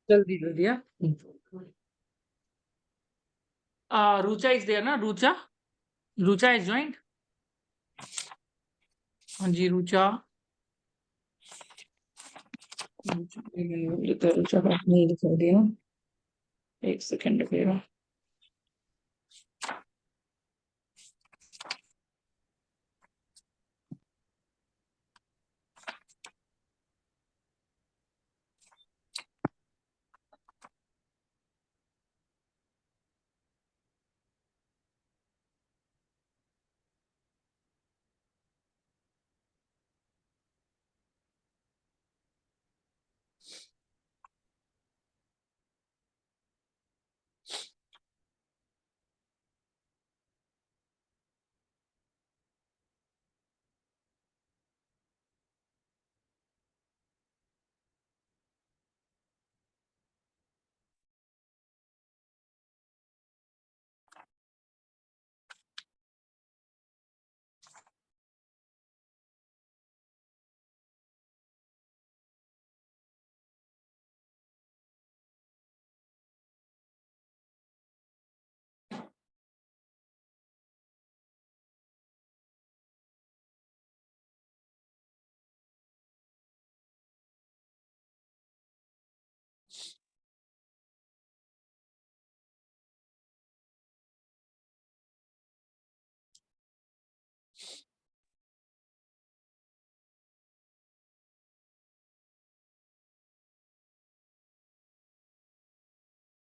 जल्दी जल्दी हाँ। Rucha is there ना? Rucha is joined. हाँ जी रुचा रुचा का नहीं दिखाई दिया। एक सेकंड लगेगा।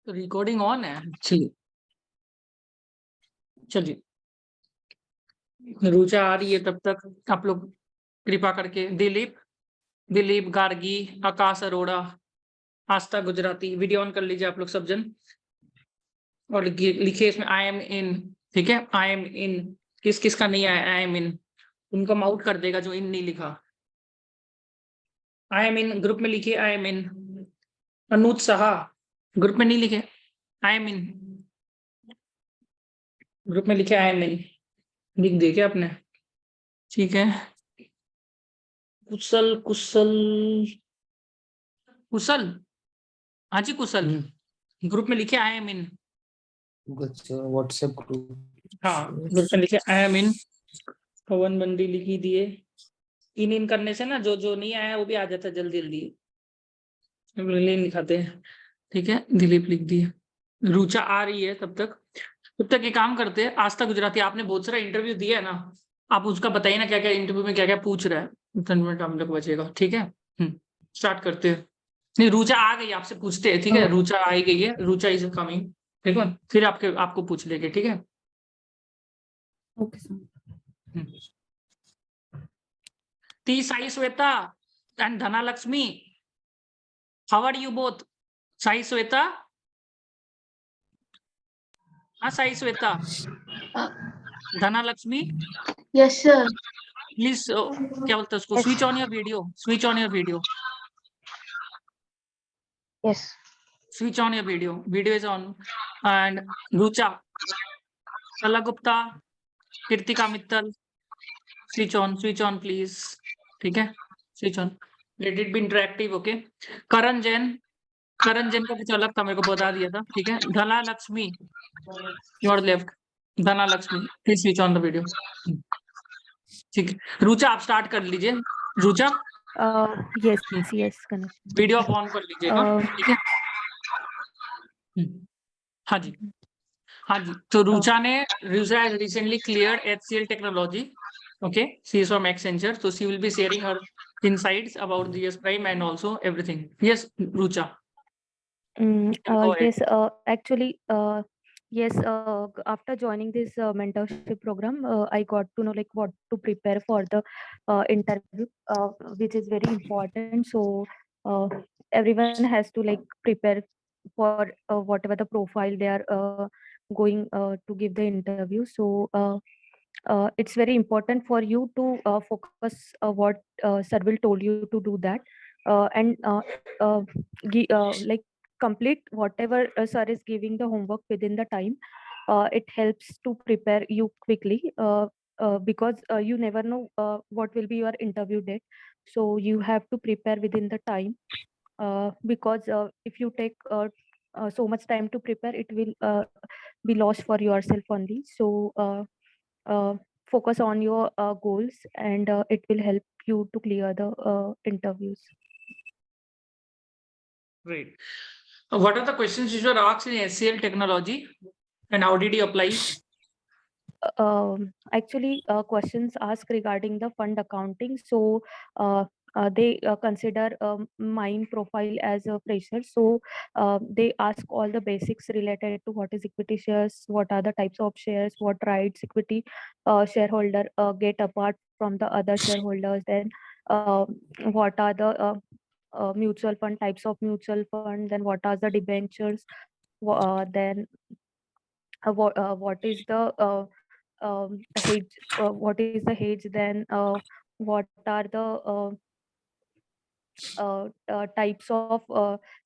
तो रिकॉर्डिंग ऑन है चलिए चलिए रुचा आ रही है तब तक आप लोग कृपा करके दिलीप गार्गी आकाश अरोड़ा आस्था गुजराती वीडियो ऑन कर लीजिए आप लोग सब जन और लिखिए इसमें आई एम इन। ठीक है आई एम इन किस किस का नहीं आया आई एम इन उनका माउट कर देगा जो इन नहीं लिखा। आई एम इन ग्रुप में लिखिए I am in. Anuj Saha group में नहीं लिखे आई एम इन ग्रुप में लिखे आई एम इन लिख दिए क्या आपने? ठीक है कुशल कुशल कुशल हाँ जी कुशल ग्रुप में लिखे I am in. WhatsApp group हाँ ग्रुप में लिखे आई एम इन पवन बंदी लिखी दिए। इन करने से ना जो जो नहीं आया वो भी आ जाता है जल्दी जल्दी लिखाते हैं। ठीक है दिलीप लिख दिए। रुचा आ रही है तब तक ये काम करते हैं। आस्था गुजराती आपने बहुत सारा इंटरव्यू दिया है ना आप उसका बताइए ना क्या क्या इंटरव्यू में क्या क्या पूछ रहा है 10 मिनट हम लोग बचेगा। ठीक है स्टार्ट करते हैं। नहीं रुचा आ गई आपसे पूछते हैं। ठीक है रुचा आई गई है रुचा इज कमिंग। ठीक है फिर आपको पूछ लेंगे। ठीक है okay sir. T Sai Shweta and Dhanalakshmi how are you both? Sai Shweta हाँ Sai Shweta Dhanalakshmi yes sir. Please क्या बोलते हैं उसको switch on your video yes switch on your video is on and Rucha Kala Gupta Kirtika Mittal switch on please। ठीक है switch on let it be interactive। okay करण जैन का कुछ अलग था मेरे को बता दिया था। ठीक है धना लक्ष्मी योर लेफ्ट धना Lakshmi please switch on the video. ठीक है रुचा आप स्टार्ट कर लीजिए। रुचा यस वीडियो आप ऑन कर लीजिएगा। ठीक है हाँ जी तो Rucha has recently cleared HCL technology। okay she is from Accenture so she will be sharing her insights about the S prime and also everything। yes Rucha go ahead। yes actually yes after joining this mentorship program I got to know like what to prepare for the interview which is very important. So everyone has to like prepare for whatever the profile they are going to give the interview. So it's very important for you to focus what sir will told you to do that and like complete whatever sir is giving the homework within the time. It helps to prepare you quickly because you never know what will be your interview date, so you have to prepare within the time. because if you take so much time to prepare, it will be lost for yourself only. So focus on your goals, and it will help you to clear the interviews. Great. What are the questions you were asked in SCL technology, and how did you apply? Actually, questions asked regarding the fund accounting. So they consider mine profile as a fresher. So they ask all the basics related to what is equity shares, what are the types of shares, what rights equity shareholder get apart from the other shareholders, then uh, what are the mutual fund types of mutual fund, then what are the debentures, then what is the hedge, what is the hedge, then what are the types of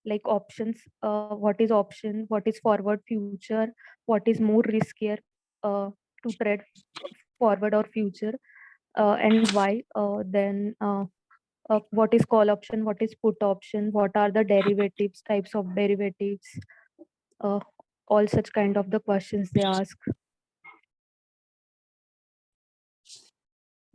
like options, what is option, what is forward future, what is more riskier to trade forward or future, and why, then what is call option, what is put option, what are the derivatives, types of derivatives, uh, all such kind of the questions they ask.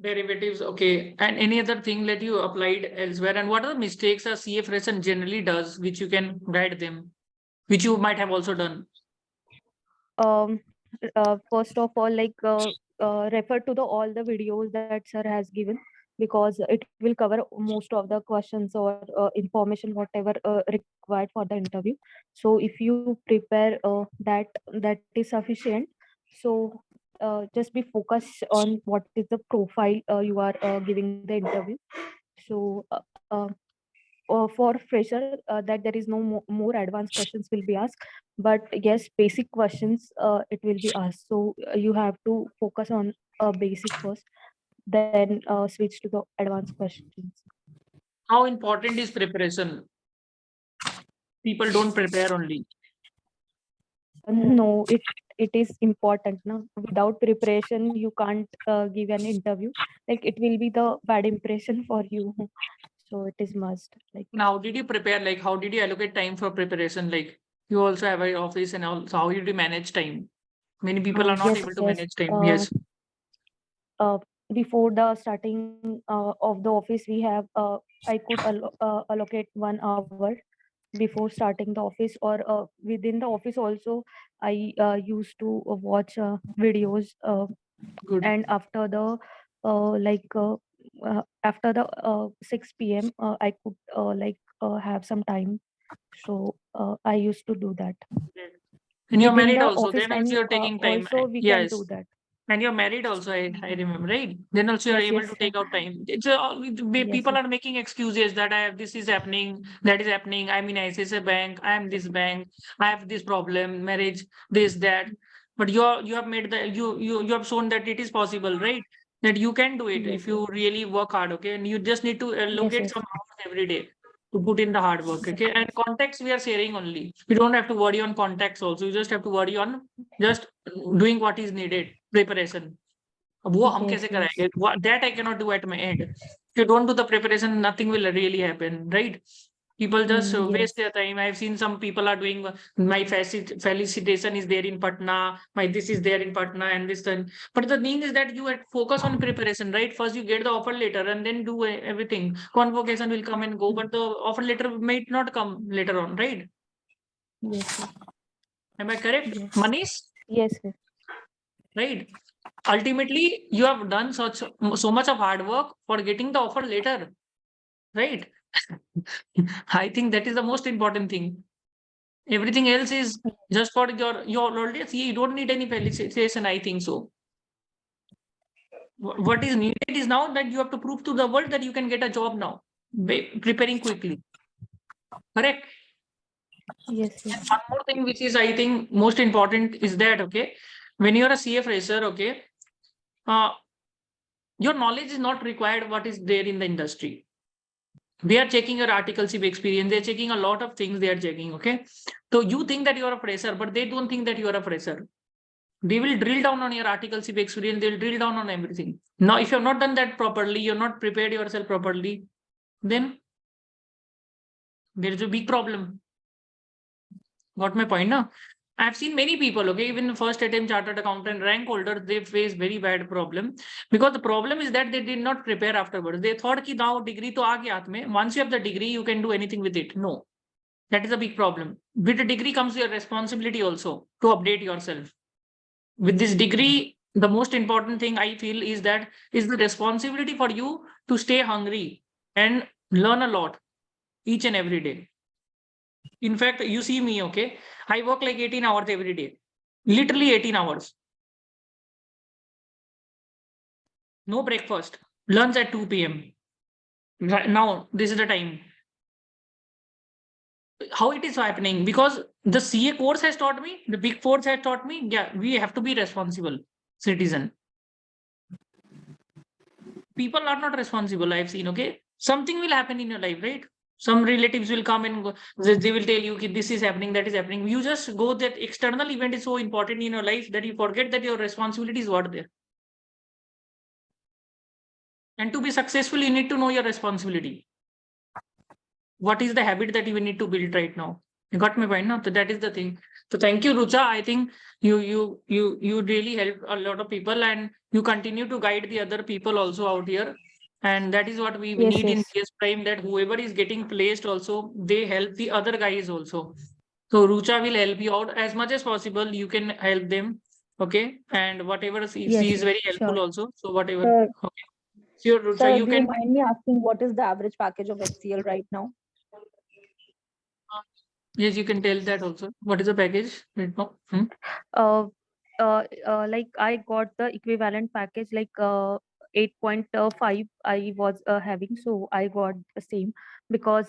Derivatives, okay. And any other thing that you applied elsewhere? And what are the mistakes a CA fresher generally does, which you can guide them, which you might have also done? First of all, like refer to the all the videos that sir has given, because it will cover most of the questions or information whatever required for the interview. So if you prepare that is sufficient. So just be focused on what is the profile you are giving the interview. So for fresher, that there is no more advanced questions will be asked, but yes, basic questions it will be asked. So you have to focus on basic first, then switch to the advanced questions. How important is preparation? People don't prepare only. No, it is important. No, without preparation you can't give an interview, like it will be the bad impression for you. So it is must, like. Now, did you prepare? Like, how did you allocate time for preparation? Like, you also have an office, and also how did you manage time? Many people are not Yes, able to yes. manage time. Yes. Uh, Before the starting of the office, we have I could allocate 1 hour before starting the office, or within the office also. I used to watch videos, Good. and after the after the 6 p.m. I could have some time. So I used to do that And you're within married the also. office Then also time. you're taking time. Also we can Yes. do that. And you're married also, I remember, right? Then also you're Yes, able to yes. take out time. Yes, People yes. are making excuses that I have this is happening, that is happening. I'm in ICICI Bank, I am this bank, I have this problem, marriage, this, that. But you have made the you have shown that it is possible, right? That you can do it if Yes, you really work hard, okay? And you just need to yes, allocate yes. some hours every day to put in the hard work, okay? And context we are sharing only. You don't have to worry on context also. You just have to worry on just doing what is needed, preparation. अब वो हम Yes, कैसे yes. कराएंगे? That I cannot do at my end. If you don't do the preparation, nothing will really happen, right? People just waste Yes. their time. I've seen some people are doing my felicitation is there in Patna, my this is there in Patna, and this thing. But the thing is that you focus on preparation, right? First you get the offer letter and then do everything. Convocation will come and go, but the offer letter might not come later on, right? Yes, yes. Am I correct, Yes. Manish? Yes, yes. Right? Ultimately, you have done so much of hard work for getting the offer later, right? I think that is the most important thing. Everything else is just for your already see. You don't need any felicitation. I think so. What is needed is now that you have to prove to the world that you can get a job now, preparing quickly. Correct. Yes, And yes. one more thing, which is I think most important, is that okay, when you're a CA fresher, okay, uh, your knowledge is not required. What is there in the industry? They are checking your articleship experience. They're checking a lot of things. They are checking. Okay, so you think that you are a fresher, but they don't think that you are a fresher. They will drill down on your articleship experience. They will drill down on everything. Now, if you have not done that properly, you're not prepared yourself properly, then There is a big problem. Got my point, no? I've seen many people, okay, even first attempt chartered accountant rank holders, they face very bad problem, because the problem is that they did not prepare afterwards. They thought कि now degree तो आ गया हाथ में, once you have the degree you can do anything with it. No, that is a big problem. With the degree comes your responsibility also to update yourself. With this degree, the most important thing I feel is that is the responsibility for you to stay hungry and learn a lot each and every day. In fact, you see me, okay, I work like 18 hours every day, literally 18 hours. No breakfast, lunch at 2 p.m. Right now, this is the time. How it is happening? Because the CA course has taught me, the Big Four has taught me, yeah, we have to be responsible citizen. People are not responsible, I've seen, okay? Something will happen in your life, right? Some relatives will come and go, they will tell you okay, this is happening, that is happening. You just go, that external event is so important in your life that you forget that your responsibilities were there. And to be successful, you need to know your responsibility. What is the habit that you need to build right now? You got my point now? So that is the thing. So thank you, Rucha. I think you really helped a lot of people, and you continue to guide the other people also out here. And that is what we Yes, need in yes. PS Prime, that whoever is getting placed also, they help the other guys also. So Rucha will help you out as much as possible. You can help them. Okay. And whatever she Yes, is very yes, helpful sure. also. So whatever. Sir, Okay. Sure, Rucha, sir, you do you can. mind me asking what is the average package of HCL right now? Yes, you can tell that also. What is the package right now? Uh, like I got the equivalent package like 8.5 I was having, so I got the same because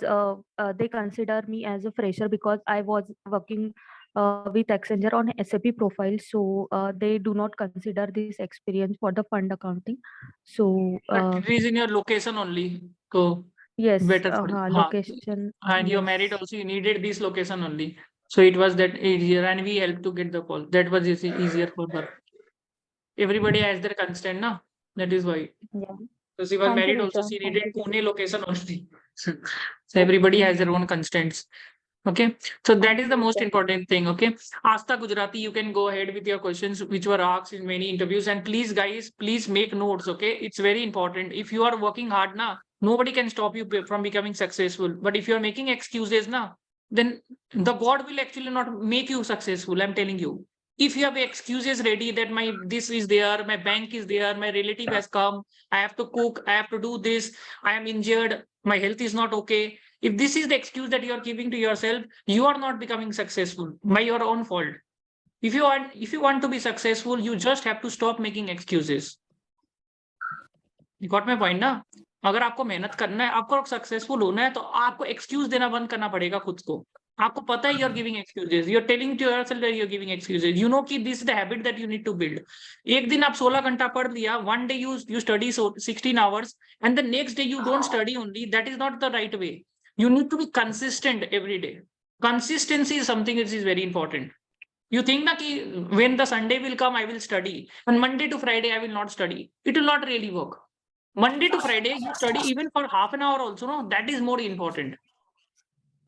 they consider me as a fresher because I was working with Accenture on SAP profile, so they do not consider this experience for the fund accounting. So But it is in your location only. So yes, better for you. location. And you're Yes. married also, you needed this location only. So it was that easier, and we helped to get the call. That was easier for her. Everybody has their constant, na? That is why. Yeah. So she was Thank you, married also, Rucha. she Thank needed you, sir. Pune location only. So everybody has their own constraints. Okay. So that Thank is you, the most Rucha. important thing. Okay. Asta Gujarati, you can go ahead with your questions which were asked in many interviews. And please, guys, please make notes. Okay. It's very important. If you are working hard, na, nobody can stop you from becoming successful. But if you are making excuses, na, then the God will actually not make you successful. I'm telling you. If you have excuses ready that my this is there, my bank is there, my relative has come, I have to cook, I have to do this, I am injured, my health is not okay. If this is the excuse that you are giving to yourself, you are not becoming successful by your own fault. If you want to be successful, you just have to stop making excuses. You got my point ना? अगर आपको मेहनत करना है, आपको successful होना है, तो आपको एक्सक्यूज देना बंद करना पड़ेगा खुद को. आपको पता है you're giving excuses, you're telling to yourself that you're giving excuses. You know कि this is the habit that you need to build. एक दिन आप 16 घंटा पढ़ लिया, one day you study 16 hours, and the next day you don't study only. That is not the right way. You need to be consistent every day. Consistency is something which is very important. You think that when the Sunday will come, I will study, and Monday to Friday I will not study. It will not really work. Monday to Friday, you study even for half an hour also, no? That is more important.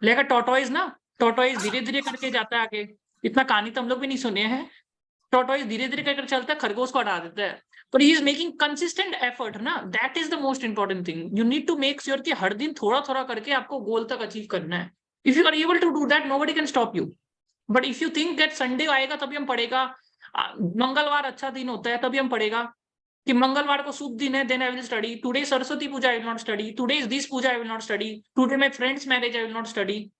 Like a tortoise, ना? Tortoise धीरे धीरे करके जाता है आगे. इतना कहानी तो हम लोग भी नहीं सुने हैं. Tortoise धीरे धीरे करके चलता है, खरगोश को हटा देता है. But he is making consistent effort, ना? That is the most important thing. You need to make sure कि हर दिन थोड़ा थोड़ा करके आपको गोल तक अचीव करना है. If you are able to do that, nobody can stop you. But if you think that Sunday आएगा तभी हम पढ़ेगा, मंगलवार अच्छा दिन होता है तभी हम पढ़ेगा, कि मंगलवार को शुभ दिन है, then I will study. Today Saraswati Puja, I will not study. Today is this Puja, I will not study. Today my friend's marriage, I will not study.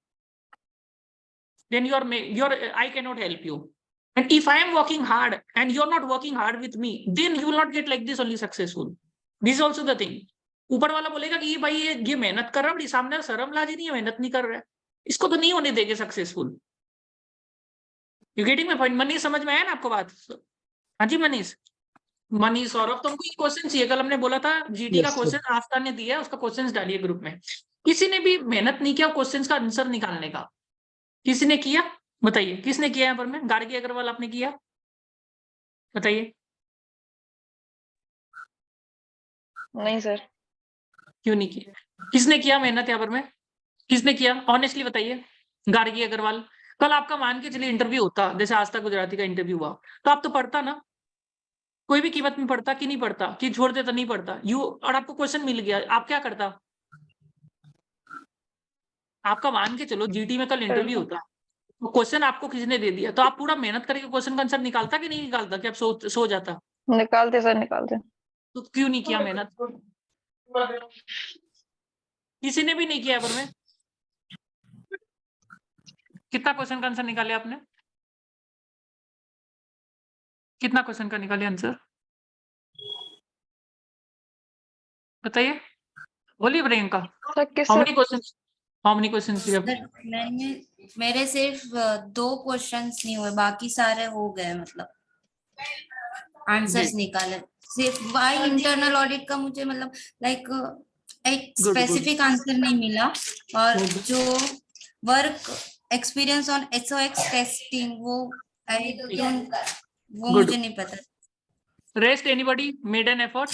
Then I cannot help you. And if I am working hard and you're not working hard with me, then you will not get like this only successful. This is also the thing. ऊपर वाला बोलेगा कि भाई ये मेहनत कर रहा है, सामने शर्म लाज नहीं है, मेहनत नहीं कर रहा है, इसको तो नहीं होने देंगे successful. You getting my point? Manish, समझ में आया ना आपको बात? हाँ जी मनीष. मनीष, सौरभ, तुमको ये क्वेश्चन चाहिए? कल हमने बोला था जीडी का Yes, sir. क्वेश्चन आस्था ने दिया है, उसका क्वेश्चन डालिए ग्रुप में. किसी ने भी मेहनत नहीं किया क्वेश्चन का आंसर निकालने का? किसी ने किया? बताइए किसने किया? यहाँ पर में गार्गी अग्रवाल, आपने किया? बताइए. नहीं सर. क्यों नहीं किया? किसने किया मेहनत यहाँ पर में? किसने किया ऑनेस्टली बताइए? गार्गी अग्रवाल। कल आपका मान के चलिए इंटरव्यू होता, जैसे आज तक गुजराती का इंटरव्यू हुआ, तो आप तो पढ़ता ना, कोई भी कीमत में पढ़ता कि नहीं पढ़ता, कि छोड़ देता नहीं पढ़ता यू, और आपको क्वेश्चन मिल गया, आप क्या करता? आपका मान के चलो जीटी में कल इंटरव्यू होता, तो क्वेश्चन आपको किसने दे दिया, तो आप पूरा मेहनत करके क्वेश्चन का आंसर निकालता कि नहीं निकालता, कि आप सो जाता? निकालते सर, निकालते। तो क्यों नहीं किया मेहनत? किसी ने भी नहीं किया पर में। कितना क्वेश्चन का आंसर निकाले आपने? कितना क्वेश्चन का निकाले आंसर बताइए, बोलिए प्रियंका। सर किस how many questions, how many questions you have? मैंने मेरे सिर्फ 2 क्वेश्चंस नहीं हुए, बाकी सारे हो गए, मतलब आंसर्स निकाले। सिर्फ वाई इंटरनल ऑडिट का मुझे मतलब लाइक एक Good, स्पेसिफिक आंसर नहीं मिला, और Good. जो work experience on SOX testing वो आई डोंट, वो Good. मुझे नहीं पता। Rest anybody made an effort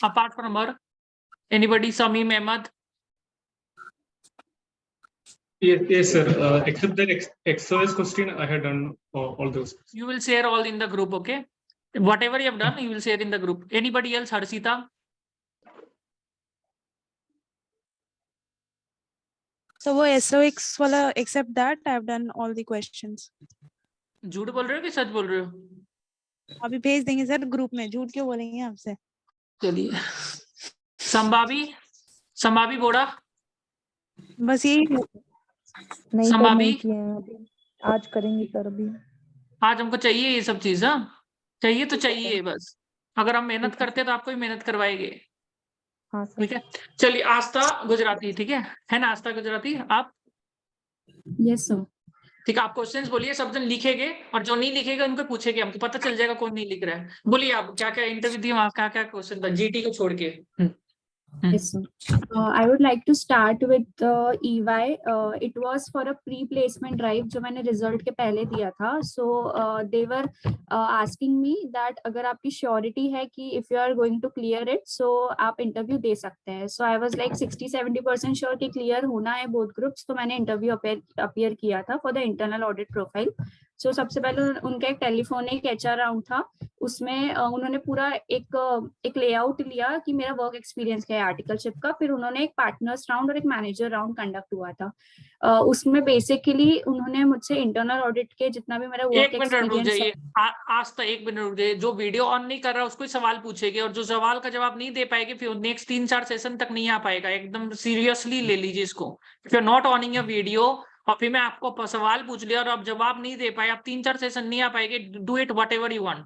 apart from her? Anybody? Samim Ahmad? Yes, sir. Except that exercise question, I had done all those. You will share all in the group, okay? Whatever you have done, you will share in the group. Anybody else? Harshita? So वो SOX वाला except that I have done all the questions. झूठ बोल रहे हो कि सच बोल रहे हो? अभी भेज देंगे सर ग्रुप में, झूठ क्यों बोलेंगे आपसे? चलिए, संभावी बोड़ा, बस यही नहीं सर, संभावी नहीं किए हैं अभी, आज करेंगे सर अभी। आज हमको चाहिए ये सब चीज, हाँ चाहिए तो चाहिए बस, अगर हम मेहनत करते तो आपको भी मेहनत करवाएंगे, हाँ सर। ठीक है? चलिए, आस्था गुजराती, ठीक है ना? आस्था गुजराती आप? Yes sir. ठीक है, आप क्वेश्चंस बोलिए, सब जन लिखेंगे, और जो नहीं लिखेगा उनको पूछेंगे, हमको पता चल जाएगा कौन नहीं लिख रहा है। बोलिए आप क्या क्या इंटरव्यू दिए, वहाँ क्या क्या क्वेश्चन था जीटी को छोड़ के? Yes, sir. I would like to start with EY. It was for a pre-placement drive जो मैंने result के पहले दिया था. So they were asking me that अगर आपकी surety है कि if you are going to clear it, so आप interview दे सकते हैं. So I was like 60-70% sure कि clear होना है both groups. तो मैंने interview appear किया था for the internal audit profile. So सबसे पहले उनका एक टेलीफोनिक HR राउंड था, उसमें उन्होंने पूरा एक लेआउट लिया कि मेरा वर्क एक्सपीरियंस क्या है आर्टिकलशिप का, फिर उन्होंने एक पार्टनर्स राउंड और एक मैनेजर राउंड कंडक्ट हुआ था। उसमें बेसिकली उन्होंने मुझसे इंटरनल ऑडिट के जितना भी मेरा वर्क एक्सपीरियंस। आज तक 1 मिनट रुक जाइए, जो वीडियो ऑन नहीं कर रहा उसको ही सवाल पूछेगी, और जो सवाल का जवाब नहीं दे पाएगी फिर नेक्स्ट 3-4 सेशन तक नहीं आ पाएगा। एकदम सीरियसली ले लीजिए इसको। If you are not owning your video और फिर मैं आपको सवाल पूछ लिया और आप जवाब नहीं दे पाए, आप 3-4 सेशन नहीं आ पाएंगे, do it what ever you want.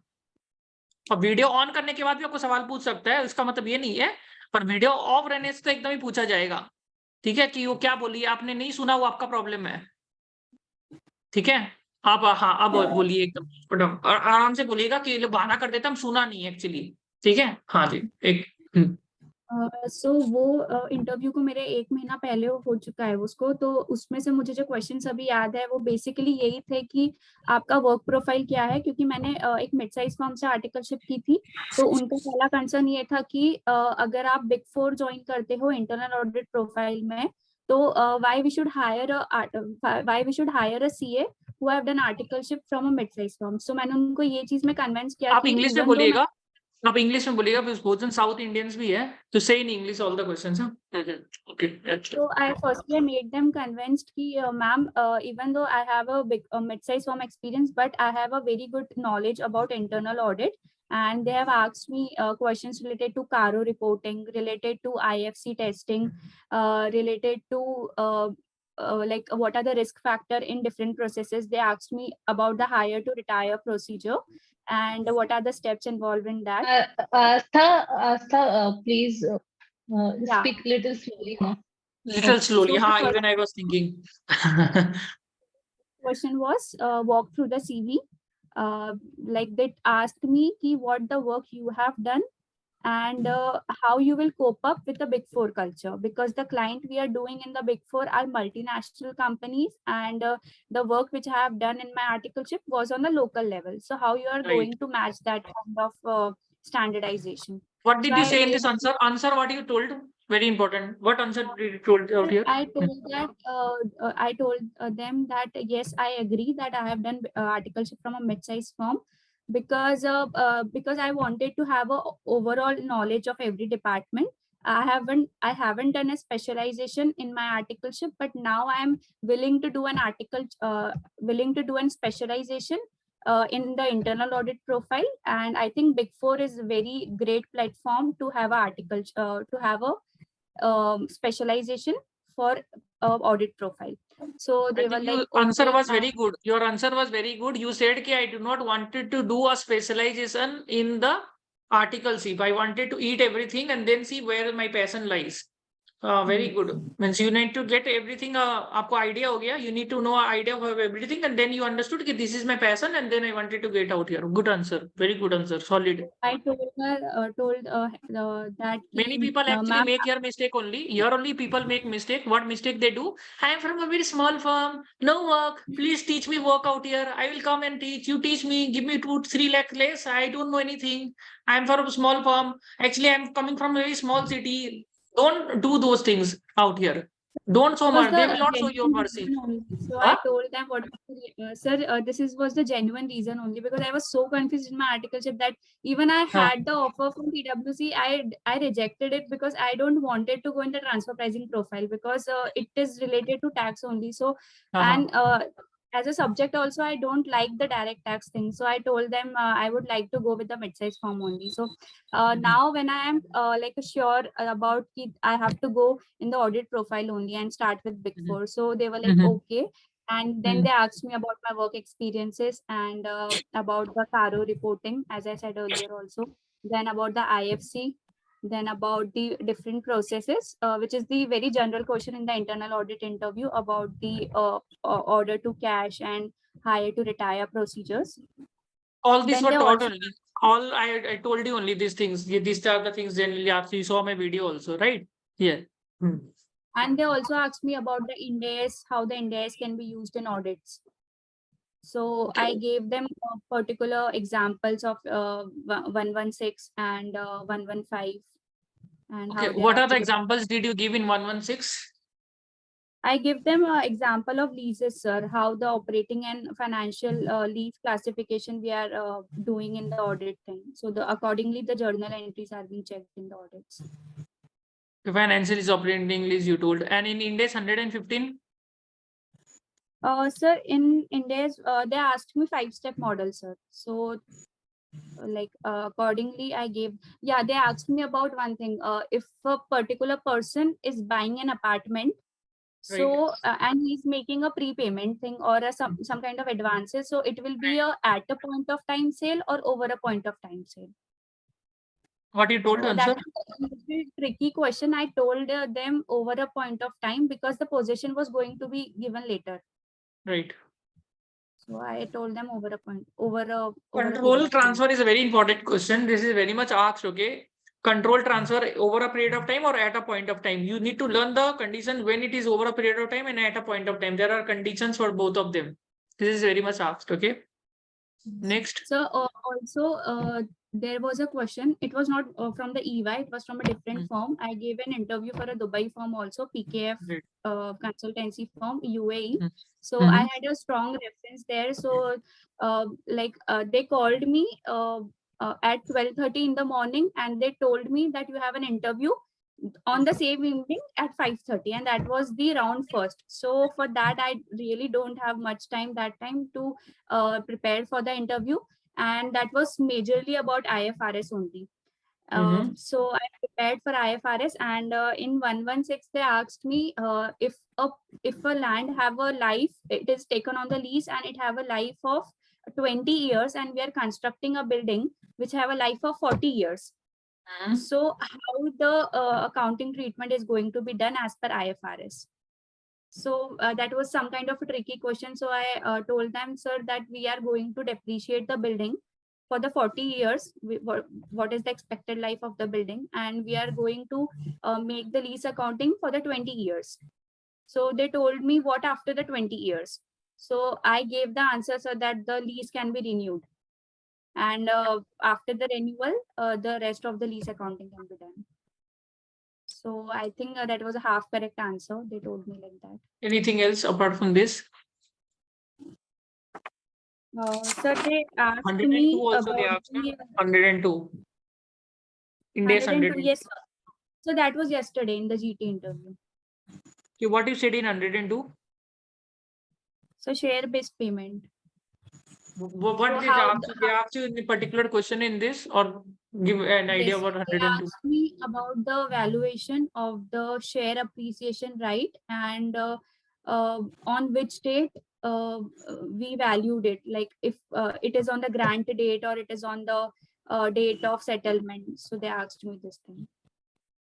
और वीडियो ऑन करने के बाद भी आपको सवाल पूछ सकता है, इसका मतलब ये नहीं है, पर वीडियो ऑफ रहने से तो एकदम ही पूछा जाएगा, ठीक है? कि वो क्या बोली आपने नहीं सुना, वो आपका प्रॉब्लम है, ठीक है? आप हाँ अब बोलिए एकदम आराम से बोलिएगा कि बहाना कर देता हम सुना नहीं एक्चुअली, ठीक है? हाँ जी, एक सो वो इंटरव्यू को मेरे 1 महीना पहले हो चुका है उसको, तो उसमें से मुझे जो क्वेश्चंस अभी याद है वो बेसिकली यही थे कि आपका वर्क प्रोफाइल क्या है, क्योंकि मैंने एक मिड साइज फर्म से आर्टिकलशिप की थी, तो उनका पहला कंसर्न ये था कि अगर आप बिग 4 ज्वाइन करते हो इंटरनल ऑडिट प्रोफाइल में, तो why we should hire a CA who have done articleship from a mid-sized firm. So मैंने उनको ये चीज में कन्विंस किया। आप इंग्लिश में बोलिएगा, आप इंग्लिश में बोलिएगा, भोजन साउथ इंडियंस भी है, तो से in English all the questions. Okay, so I firstly made them convinced कि ma'am, even though I have a big mid-sized firm experience, but I have a very good knowledge about internal audit, and they have asked me questions related to CARO reporting, related to IFC testing, related to like what are the risk factor in different processes. They asked me about the hire to retire procedure and what are the steps involved in that. Astha, please Yeah. speak little slowly now. little slowly. So हाँ, the even I was thinking. question was walk through the CV. Like they asked me ki what the work you have done and how you will cope up with the big 4 culture, because the client we are doing in the big 4 are multinational companies, and the work which I have done in my articleship was on the local level. So how you are Right. going to match that kind of standardization? What did So you I say in made- this answer? Answer what you told Very important. What answer did you told out here? I told that I told them that yes, I agree that I have done articleship from a mid-sized firm because I wanted to have a overall knowledge of every department. I haven't done a specialization in my articleship, but now I am willing to do willing to do an specialization in the internal audit profile. And I think Big Four is a very great platform to have a to have a specialization for audit profile. So they I were think like, your answer okay, was very good. Your answer was very good. You said ki I do not wanted to do a specialization in the articleship. I wanted to eat everything and then see where my passion lies. Very good. Means you need to get everything. आपको idea हो गया. You need to know idea of everything, and then you understood that this is my passion, and then I wanted to get out here. Good answer. Very good answer. Solid. I told her that Many people actually ma'am, make your mistake only. Here only people make mistake. What mistake they do? I am from a very small firm. No work. Please teach me work out here. I will come and teach. You teach me. Give me 2-3 lakh less. I don't know anything. I am from a small firm. Actually, I am coming from a very small city. Don't do those things out here. Don't show was mercy. They the will not show you genuine mercy. reason only. So Huh? I told them what, sir, this was the genuine reason only, because I was so confused in my articleship that even I Huh. had the offer from PwC, I rejected it because I don't wanted to go in the transfer pricing profile because it is related to tax only. So and as a subject also, I don't like the direct tax thing. So I told them I would like to go with the mid-size firm only. So now when I am like sure about it, I have to go in the audit profile only and start with Big Four. So they were like, okay. And then they asked me about my work experiences and about the CARO reporting, as I said earlier also. Then about the IFC, then about the different processes, which is the very general question in the internal audit interview about the order to cash and hire to retire procedures. All these Then were they taught also, only. All I told you only these things. These are the things generally after you saw my video also, right? Yeah. and they also asked me about the Ind AS, how the Ind AS can be used in audits. So I gave them particular examples of 116 and 115. And Okay. how they What are the actually, examples did you give in 116? I give them an example of leases, sir, how the operating and financial lease classification we are doing in the audit thing. So accordingly, the journal entries are being checked in the audits. Financial is operating lease you told. And in Ind AS 115? Sir, in India's, they asked me 5-step model, sir. So like accordingly, I gave, yeah, they asked me about one thing. If a particular person is buying an apartment, so and he's making a prepayment thing or some kind of advances, so it will be at a point of time sale or over a point of time sale. What you told So answer? that was a tricky question. I told them over a point of time because the possession was going to be given later. Right. So I told them over a point, over a Control period of time. transfer is a very important question. This is very much asked, okay? Control transfer over a period of time or at a point of time. You need to learn the condition when it is over a period of time and at a point of time. There are conditions for both of them. This is very much asked, okay? Next. So also there was a question. It was not from the EY. It was from a different firm. I gave an interview for a Dubai firm also, PKF consultancy firm, UAE. So I had a strong reference there. So they called me at 12:30 in the morning and they told me that you have an interview on the same evening at 5:30, and that was the round first. So for that, I really don't have much time that time to prepare for the interview, and that was majorly about IFRS only. So I prepared for IFRS, and in 116 they asked me if a land have a life, it is taken on the lease and it have a life of 20 years, and we are constructing a building which have a life of 40 years. So how the accounting treatment is going to be done as per IFRS? So that was some kind of a tricky question. So I told them, sir, that we are going to depreciate the building for the 40 years. What is the expected life of the building? And we are going to make the lease accounting for the 20 years. So they told me what after the 20 years. So I gave the answer, sir, that the lease can be renewed. And after the renewal, the rest of the lease accounting can be done. So I think that was a half correct answer. They told me like that. Anything else apart from this? So they asked 102 me also they about asked, the 102. India's 102. 102. Yes. So that was yesterday in the GT interview. Okay, what you said in 102? So share-based payment. What So did they how ask you? They asked you any particular question in this, or give an idea Yes, about they 102? asked me about the valuation of the share appreciation right and on which date we valued it, like if it is on the grant date or it is on the date of settlement. So they asked me this thing.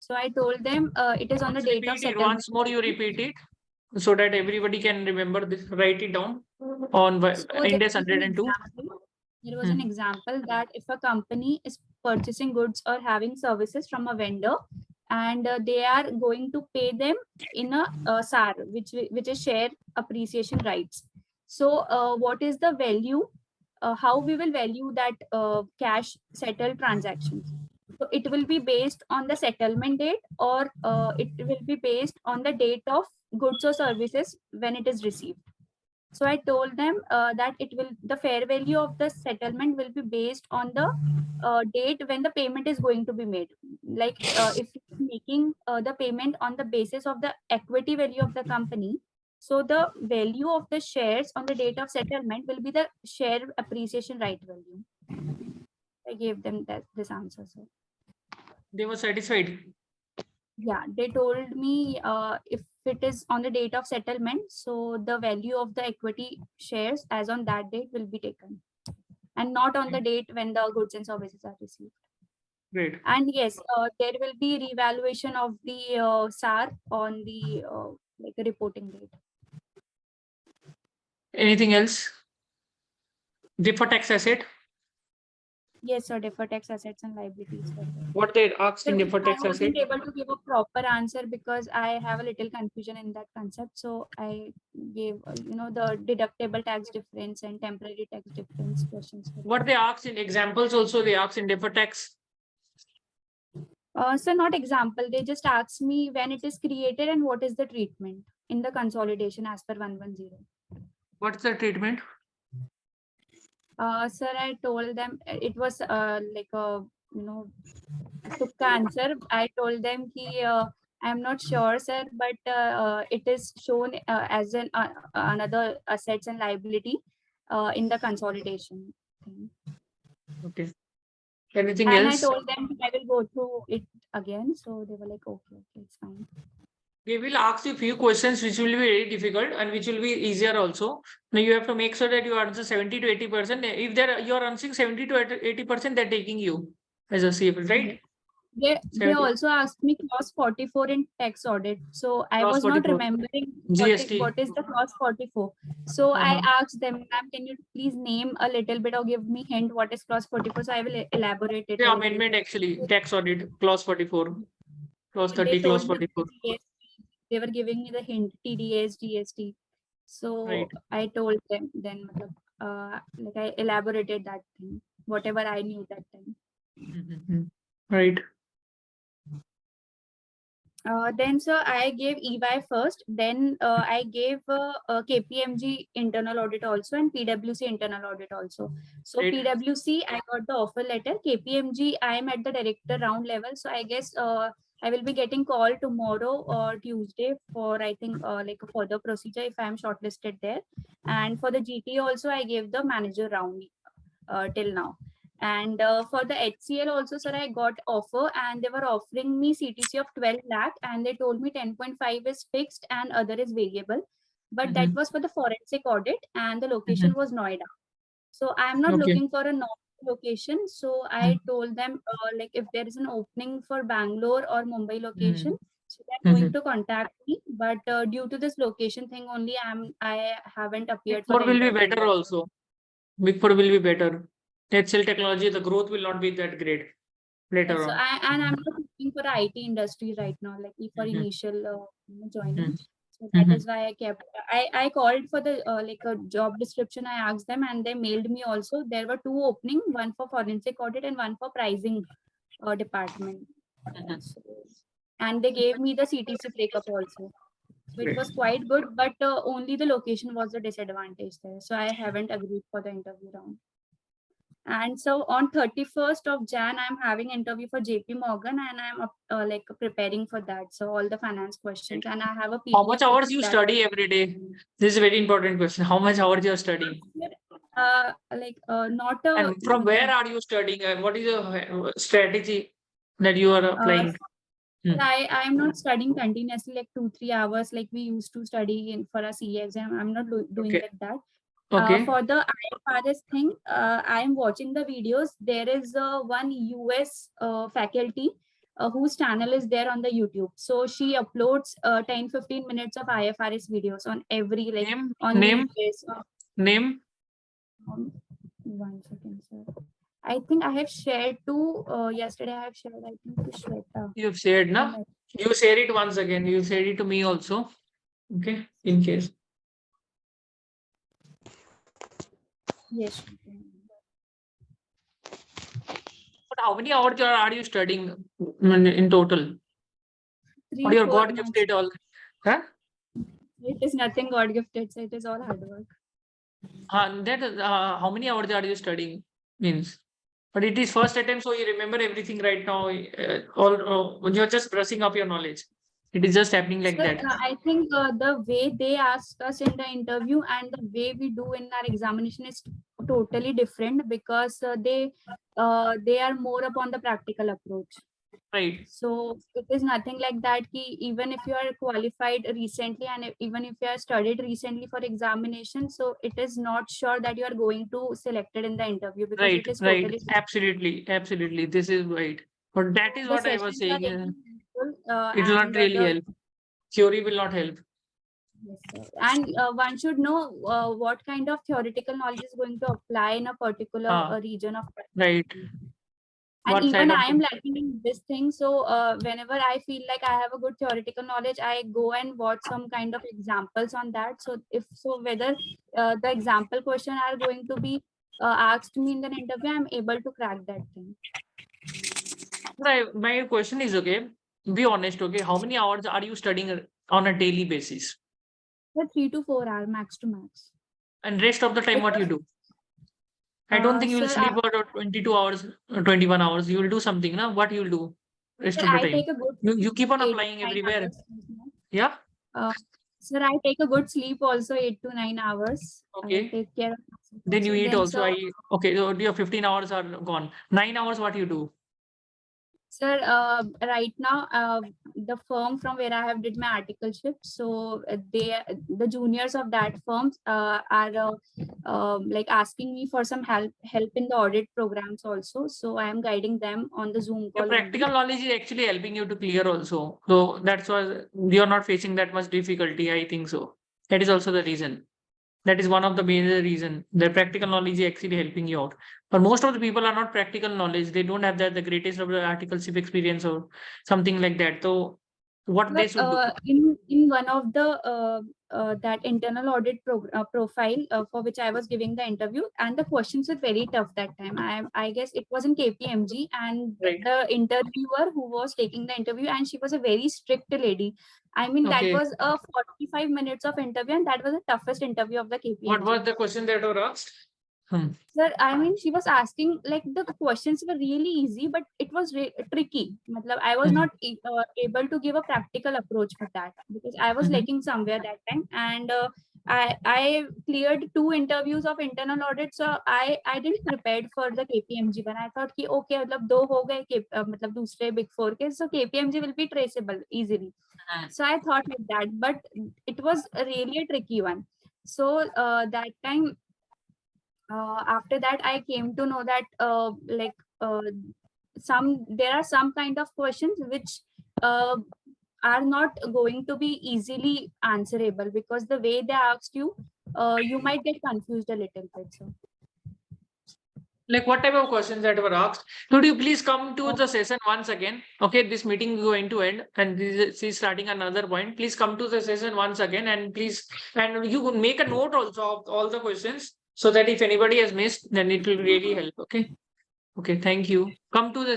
So I told them it is on the Once date of repeat it. settlement. Once more you repeat it so that everybody can remember this. Write it down on So there India's was an 102. example. There was an example that if a company is purchasing goods or having services from a vendor, and they are going to pay them in a SAR, which is share appreciation rights. So what is the value? How we will value that cash settled transactions? So it will be based on the settlement date, or it will be based on the date of goods or services when it is received. So I told them that the fair value of the settlement will be based on the date when the payment is going to be made. Like if you're making the payment on the basis of the equity value of the company, so the value of the shares on the date of settlement will be the share appreciation right value. I gave them this answer. So They were satisfied. yeah, they told me if it is on the date of settlement, so the value of the equity shares as on that date will be taken, and not on the date when the goods and services are received. Great. And yes, there will be revaluation of the SAR on the like a reporting date. Anything else? Deferred tax asset. Yes, sir. Deferred tax assets and liabilities. were there. What they asked in So deferred I tax asset? wasn't able to give a proper answer because I have a little confusion in that concept. So I gave, the deductible tax difference and temporary tax difference questions. What they asked in examples also they asked in deferred tax. So not example, they just asked me when it is created and what is the treatment in the consolidation as per 110. What's the treatment? Sir, I told them it was like a, tukka answer. I told them I'm not sure, sir, but it is shown as another assets and liability in the consolidation thing. Okay. Anything And else? I told them I will go through it again. So they were like, okay, it's fine. They will ask you few questions which will be very difficult and which will be easier also. Now you have to make sure that you answer 70 to 80%. If you are answering 70 to 80%, they're taking you as a CFL, right? They 70. also asked me clause 44 in tax audit. So I Clause was not 44. remembering GST. what is the clause 44. So I asked them, ma'am, can you please name a little bit or give me hint what is clause 44? So I will elaborate it. The a little amendment bit. actually, tax audit, clause 44. Clause 30, They clause told me 44. they were giving me the hint TDS, GST. So Right. I told them then like I elaborated that thing, whatever I knew that time. Right. Then, sir, I gave EY first. Then I gave KPMG internal audit also and PwC internal audit also. So Right. PwC, I got the offer letter. KPMG, I am at the director round level. So I guess I will be getting call tomorrow or Tuesday for I think like a further procedure if I am shortlisted there. And for the GT also, I gave the manager round till now. And for the HCL also, sir, I got offer and they were offering me CTC of 12 lakh and they told me 10.5 is fixed and other is variable. But that was for the forensic audit and the location was Noida. So I am not Okay. looking for a north location. So I told them like if there is an opening for Bangalore or Mumbai location, so they're going to contact me. But due to this location thing only, I haven't appeared Big for Four the will be interview better yet. also. Big Four will be better. HCL Technology, the growth will not be that great later So on. I'm not looking for IT industry right now, like for initial joining. So that is why I kept. I called for the like a job description. I asked them, and they mailed me also. There were 2 openings, one for forensic audit and one for pricing department. So and they gave me the CTC breakup also. So it was quite good, but only the location was the disadvantage there. So I haven't agreed for the interview round. And so on 31st of Jan, I'm having interview for JP Morgan, and I'm like preparing for that. So all the finance questions, and I have a How PDF much hours you that- study every day? This is a very important question. How much hours you are studying? Not a. And from where are you studying? And what is your strategy that you are applying? I'm not studying continuously like 2-3 hours like we used to study in for a CA exam. I'm not doing Okay. like that. Okay. For the IFRS thing, I am watching the videos. There is one US faculty whose channel is there on the YouTube. So she uploads 10-15 minutes of IFRS videos on every like Name? on Name? weekdays. Name? 1 second, sir. I think I have shared to yesterday. I have shared, I think, to Shweta. You have shared, na? You share it once again. You share it to me also. Okay, in case. Yes. But how many hours are you studying in total? Or your 3-4 God months. gifted all? Huh? It is nothing God gifted. So it is all hard work. That is, how many hours are you studying? Means. But it is first attempt, so you remember everything right now. You're just brushing up your knowledge. It is just happening like Sir, that. I think the way they ask us in the interview and the way we do in our examination is totally different because they are more upon the practical approach. Right. So it is nothing like that. Ki even if you are qualified recently and even if you are studied recently for examination, so it is not sure that you are going to selected in the interview because Right, it is right. totally Absolutely, absolutely. This is right. But that is the what I was sessions are saying. really helpful, It will not and really help. Theory will not help. Yes, sir. And one should know what kind of theoretical knowledge is going to apply in a particular region of Right. and What even side of I am lacking in this thing. So whenever I feel like I have a good theoretical knowledge, I go and watch some kind of examples on that. So whether the example question are going to be asked me in the interview, I'm able to crack that thing. Right. My question is, okay, be honest, okay, how many hours are you studying on a daily basis? 3 to 4 hours max to max. And rest of the time, what you do? I don't think you will Sir, sleep for 22 hours, 21 hours. You will do something, na? What you will do rest Sir, of the I time? take a good You keep on 8 to applying 9 everywhere. hours. Yeah. Sir, I take a good sleep also 8 to 9 hours. Okay. I take care of myself. Then you eat also. Sir, Okay, so your 15 hours are gone. 9 hours, what you do? Sir, right now, the firm from where I have did my articleship, so the juniors of that firm are like asking me for some help in the audit programs also. So I am guiding them on the Zoom Your call. practical knowledge is actually helping you to clear also. So that's why you're not facing that much difficulty. I think so. That is also the reason. That is one of the major reason. The practical knowledge is actually helping you out. But most of the people are not practical knowledge. They don't have the greatest of the articleship experience or something like that. So what they should do? In one of the that internal audit profile for which I was giving the interview, and the questions were very tough that time. I guess it was in KPMG, and the interviewer who was taking the interview, and she was a very strict lady. I mean, that was a 45 minutes of interview, and that was the toughest interview of the KPMG. What was the question that were asked? Sir, I mean, she was asking like the questions were really easy, but it was tricky. I was not able to give a practical approach for that because I was lacking somewhere that time. And I cleared 2 interviews of internal audit, so I didn't prepared for the KPMG one. I thought कि okay, मतलब 2 हो गए मतलब दूसरे Big 4 के, so KPMG will be traceable easily. So I thought like that, but it was really a tricky one. So that time. After that, I came to know that there are some kind of questions which are not going to be easily answerable because the way they asked you, you might get confused a little bit. So. Like what type of questions that were asked? Could you please come to the session once again? Okay, this meeting is going to end and she's starting another point. Please come to the session once again and you could make a note also of all the questions so that if anybody has missed, then it will really help. Okay. Okay, thank you. Come to the